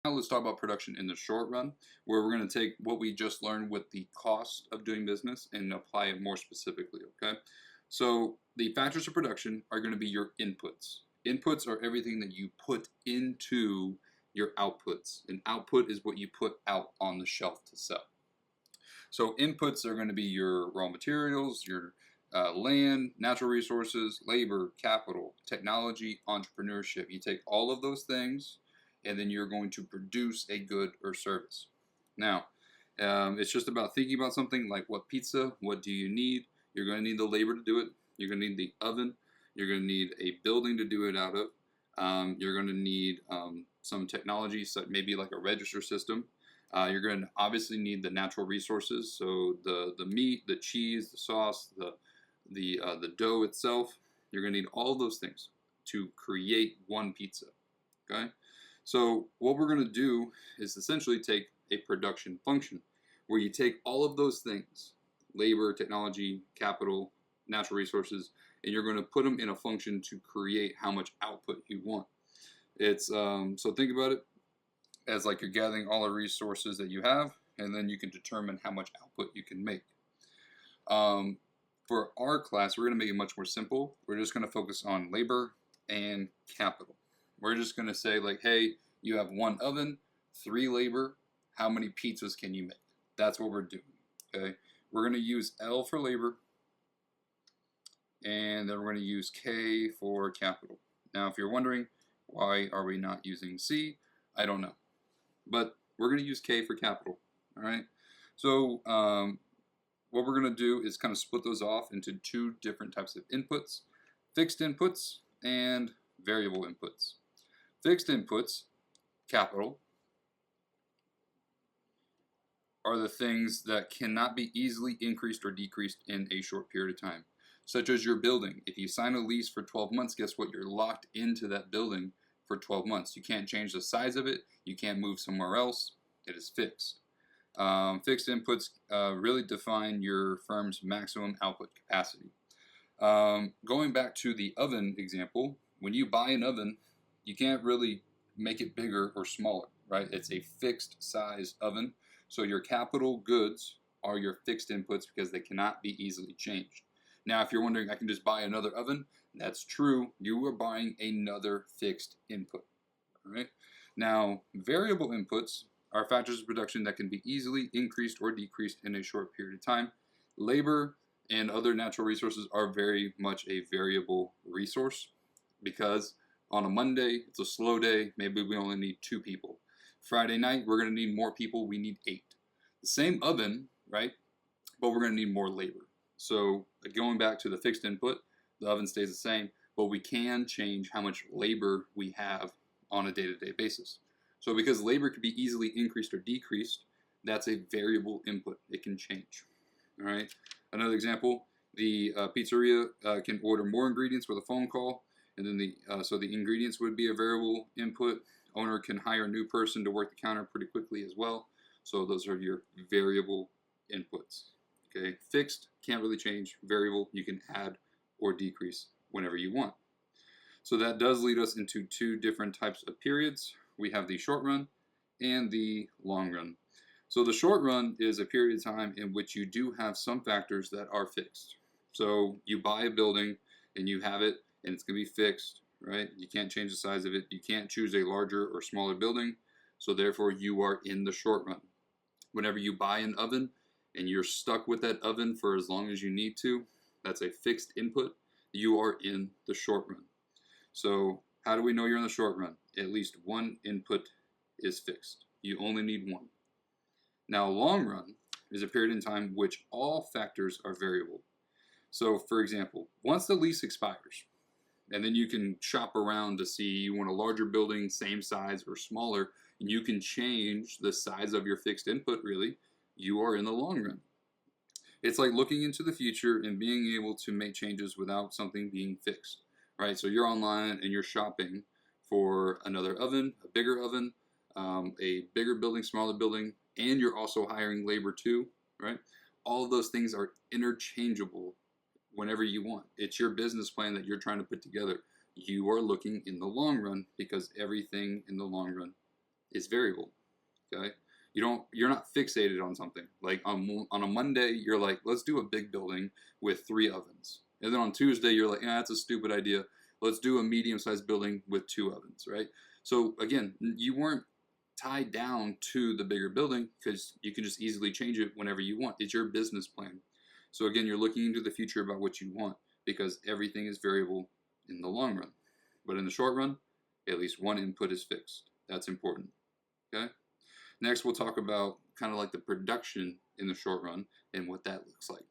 Now let's talk about production in the short run, where we're going to take what we just learned with the cost of doing business and apply it more specifically, okay? So the factors of production are going to be your inputs. Inputs are everything that you put into your outputs. An output is what you put out on the shelf to sell. So inputs are going to be your raw materials, your land, natural resources, labor, capital, technology, entrepreneurship. You take all of those things and then you're going to produce a good or service. Now, it's just about thinking about something like what pizza, what do you need? You're going to need the labor to do it. You're going to need the oven. You're going to need a building to do it out of. You're going to need some technology, so maybe like a register system. You're going to obviously need the natural resources, so the meat, the cheese, the sauce, the dough itself. You're going to need all those things to create one pizza. Okay, so what we're going to do is essentially take a production function where you take all of those things, labor, technology, capital, natural resources, and you're going to put them in a function to create how much output you want. It's so think about it as like you're gathering all the resources that you have, and then you can determine how much output you can make. For our class, we're going to make it much more simple. We're just going to focus on labor and capital. We're just going to say like, hey, you have one oven, 3 labor, how many pizzas can you make? That's what we're doing, okay? We're going to use L for labor, and then we're going to use K for capital. Now, if you're wondering, why are we not using C? I don't know. But we're going to use K for capital, all right? So what we're going to do is kind of split those off into 2 different types of inputs, fixed inputs and variable inputs. Fixed inputs, capital, are the things that cannot be easily increased or decreased in a short period of time, such as your building. If you sign a lease for 12 months, guess what? You're locked into that building for 12 months. You can't change the size of it. You can't move somewhere else. It is fixed. Fixed inputs really define your firm's maximum output capacity. Going back to the oven example, when you buy an oven, you can't really make it bigger or smaller, right? It's a fixed size oven. So your capital goods are your fixed inputs because they cannot be easily changed. Now, if you're wondering, I can just buy another oven, that's true. You are buying another fixed input, all right? Now, variable inputs are factors of production that can be easily increased or decreased in a short period of time. Labor and other natural resources are very much a variable resource because on a Monday, it's a slow day, maybe we only need 2 people. Friday night, we're going to need more people, we need 8. The same oven, right? But we're going to need more labor. So going back to the fixed input, the oven stays the same, but we can change how much labor we have on a day-to-day basis. So because labor can be easily increased or decreased, that's a variable input. It can change. All right. Another example, the pizzeria can order more ingredients with a phone call, and then so the ingredients would be a variable input. Owner can hire a new person to work the counter pretty quickly as well. So those are your variable inputs. Okay, fixed, can't really change. Variable, you can add or decrease whenever you want. So that does lead us into 2 different types of periods. We have the short run and the long run. So the short run is a period of time in which you do have some factors that are fixed. So you buy a building and you have it and it's going to be fixed, right? You can't change the size of it. You can't choose a larger or smaller building. So therefore you are in the short run. Whenever you buy an oven and you're stuck with that oven for as long as you need to, that's a fixed input. You are in the short run. So how do we know you're in the short run? At least one input is fixed. You only need one. Now, long run is a period in time which all factors are variable. So, for example, once the lease expires, and then you can shop around to see you want a larger building, same size or smaller, and you can change the size of your fixed input, really, you are in the long run. It's like looking into the future and being able to make changes without something being fixed, right? So you're online and you're shopping for another oven, a bigger oven, a bigger building, smaller building, and you're also hiring labor too, right? All of those things are interchangeable whenever you want. It's your business plan that you're trying to put together. You are looking in the long run because everything in the long run is variable. Okay, you're not fixated on something. Like on a Monday, you're like, let's do a big building with 3 ovens, and then on Tuesday, you're like, yeah, that's a stupid idea. Let's do a medium-sized building with 2 ovens, right? So again, you weren't tied down to the bigger building because you can just easily change it whenever you want. It's your business plan. So again, you're looking into the future about what you want because everything is variable in the long run. But in the short run, at least one input is fixed. That's important. Okay? Next, we'll talk about kind of like the production in the short run and what that looks like.